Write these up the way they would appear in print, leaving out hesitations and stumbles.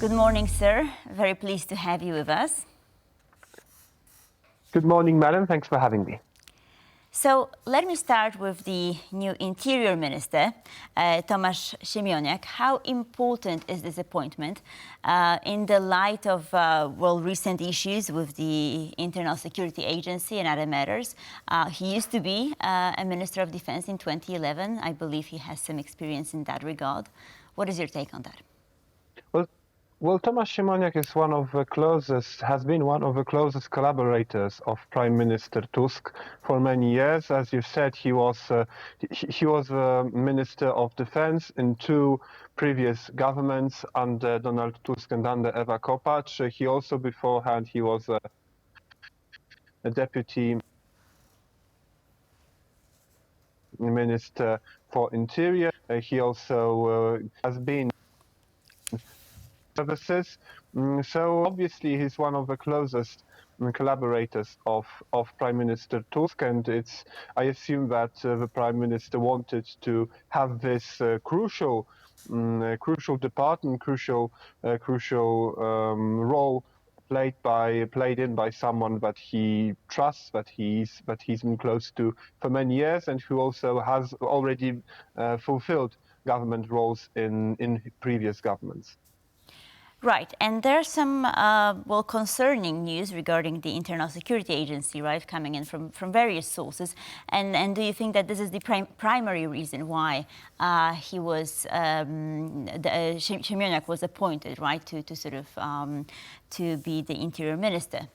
Good morning, sir. Very pleased to have you with us. Good morning, madam. Thanks for having me. So let me start with the new Interior Minister, Tomasz Siemoniak. How important is this appointment in the light of recent issues with the Internal Security Agency and other matters? He used to be a Minister of Defense in 2011. I believe he has some experience in that regard. What is your take on that? Well, Tomasz Siemoniak is has been one of the closest collaborators of Prime Minister Tusk for many years. As you said, he was the Minister of Defense in two previous governments under Donald Tusk and under Ewa Kopacz. He also beforehand he was a deputy Minister for Interior. He also has been services. So obviously he's one of the closest collaborators of Prime Minister Tusk, and I assume that the Prime Minister wanted to have this crucial department, crucial role played in by someone that he trusts, that he's been close to for many years, and who also has already fulfilled government roles in previous governments. Right, and there's some concerning news regarding the Internal Security Agency, right, coming in from various sources. And do you think that this is the primary reason why Siemoniak was appointed, right, to sort of to be the Interior Minister?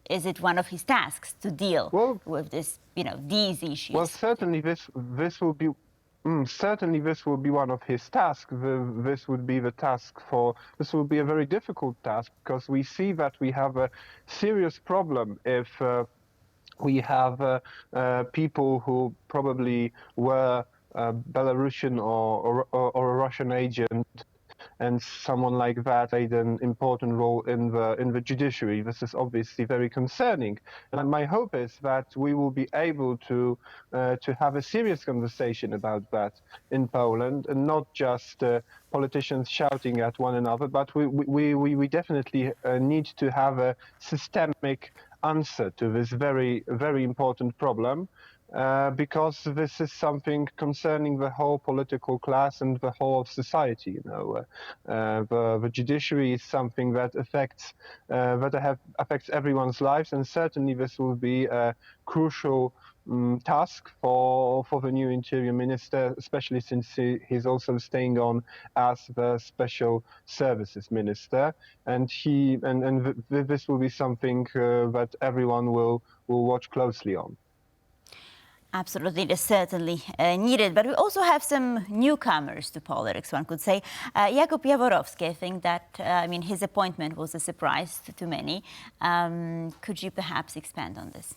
Is it one of his tasks to deal with this, these issues? Well, certainly this will be. Certainly, this will be one of his tasks. This will be a very difficult task, because we see that we have a serious problem if we have people who probably were Belarusian or a Russian agent, and someone like that played an important role in the judiciary. This is obviously very concerning, and my hope is that we will be able to have a serious conversation about that in Poland, and not just politicians shouting at one another, but we definitely need to have a systemic answer to this very important problem. Because this is something concerning the whole political class and the whole of society. The judiciary is something that affects everyone's lives, and certainly this will be a crucial task for the new Interior Minister, especially since he's also staying on as the Special Services Minister, and this will be something that everyone will watch closely on. Absolutely, it is certainly needed. But we also have some newcomers to politics, one could say. Jakub Jaworowski, I think that, his appointment was a surprise to many. Could you perhaps expand on this?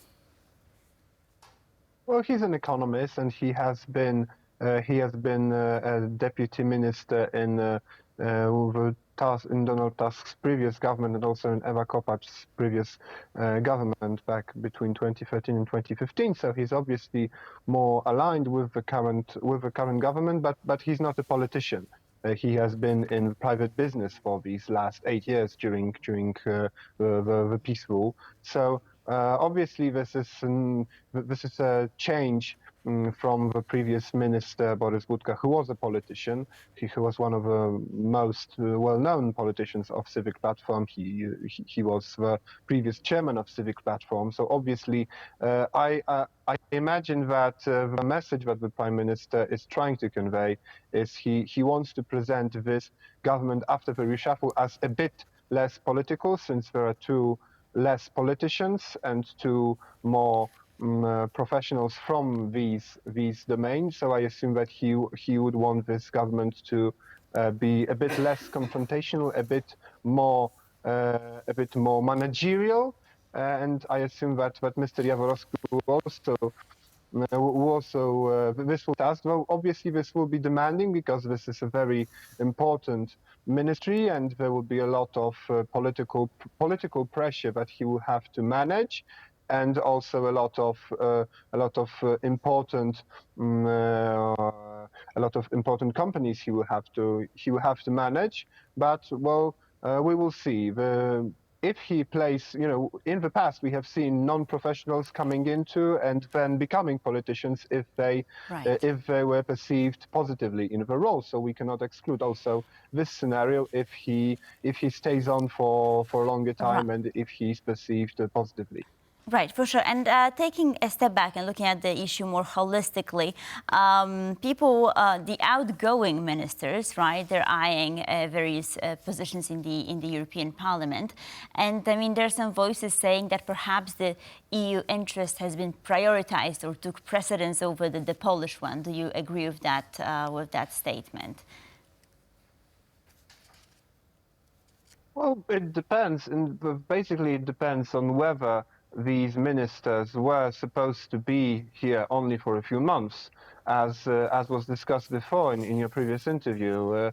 Well, he's an economist, and he has been a deputy minister in Donald Tusk's previous government, and also in Ewa Kopacz's previous government back between 2013 and 2015. So he's obviously more aligned with the current government, but he's not a politician. He has been in private business for these last 8 years during the peace rule. So obviously this is a change from the previous minister, Borys Budka, who was a politician. He was one of the most well-known politicians of Civic Platform. He was the previous chairman of Civic Platform. So obviously, I imagine that the message that the Prime Minister is trying to convey is he wants to present this government after the reshuffle as a bit less political, since there are two less politicians and two more professionals from these domains. So I assume that he would want this government to be a bit less confrontational, a bit more managerial, and I assume that Mr. Jaworowski will also this will task. Well, obviously this will be demanding, because this is a very important ministry, and there will be a lot of political pressure that he will have to manage, and also a lot of important companies he will have to manage. But well, we will see. If he plays, in the past we have seen non-professionals coming into and then becoming politicians if they Right. were perceived positively in the role. So we cannot exclude also this scenario if he stays on for a longer time and if he's perceived positively. Right, for sure. And taking a step back and looking at the issue more holistically, the outgoing ministers, right, they're eyeing various positions in the European Parliament. And I mean, there are some voices saying that perhaps the EU interest has been prioritized or took precedence over the Polish one. Do you agree with that statement? Well, it depends, and basically it depends on whether these ministers were supposed to be here only for a few months, as was discussed before in your previous interview.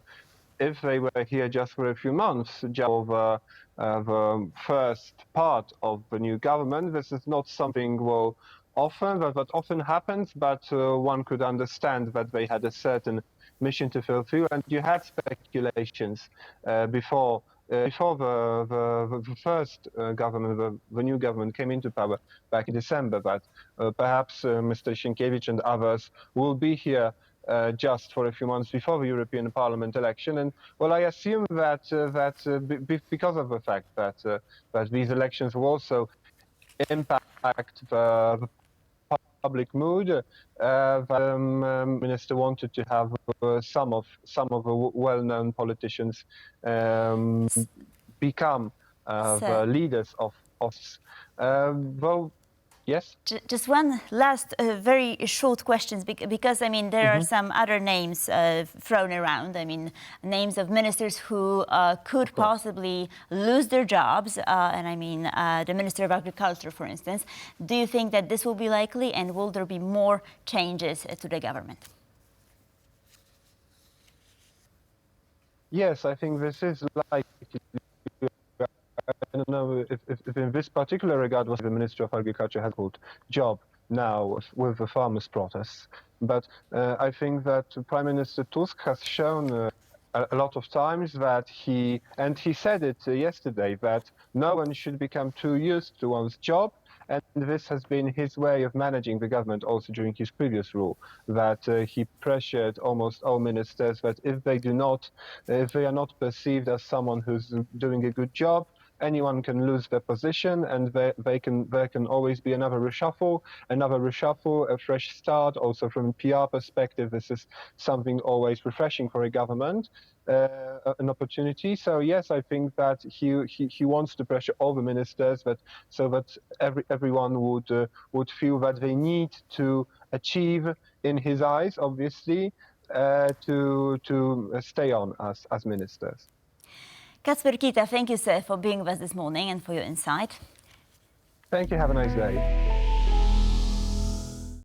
If they were here just for a few months, just for the first part of the new government, this is not something that often happens, but one could understand that they had a certain mission to fulfill, and you had speculations before the first government, the new government came into power back in December, that perhaps Mr. Sienkiewicz and others will be here just for a few months before the European Parliament election. And well, I assume that because of the fact that these elections will also impact the public mood, the minister wanted to have some of the well-known politicians become the leaders of office. Well, yes. Just one last very short question, because I mean there are some other names thrown around. I mean, names of ministers who could possibly lose their jobs, and I mean the Minister of Agriculture, for instance. Do you think that this will be likely, and will there be more changes to the government? Yes, I think this is likely. I don't know if in this particular regard was the Minister of Agriculture has a good job now with the farmers' protests. But I think that Prime Minister Tusk has shown a lot of times that he said it yesterday, that no one should become too used to one's job. And this has been his way of managing the government also during his previous rule, that he pressured almost all ministers that if they are not perceived as someone who's doing a good job, anyone can lose their position, and there can always be another reshuffle, a fresh start. Also from a PR perspective, this is something always refreshing for a government, an opportunity. So yes, I think that he wants to pressure all the ministers, so that everyone would feel that they need to achieve, in his eyes, obviously, to stay on as ministers. Kacper Kita, thank you, sir, for being with us this morning and for your insight. Thank you. Have a nice day.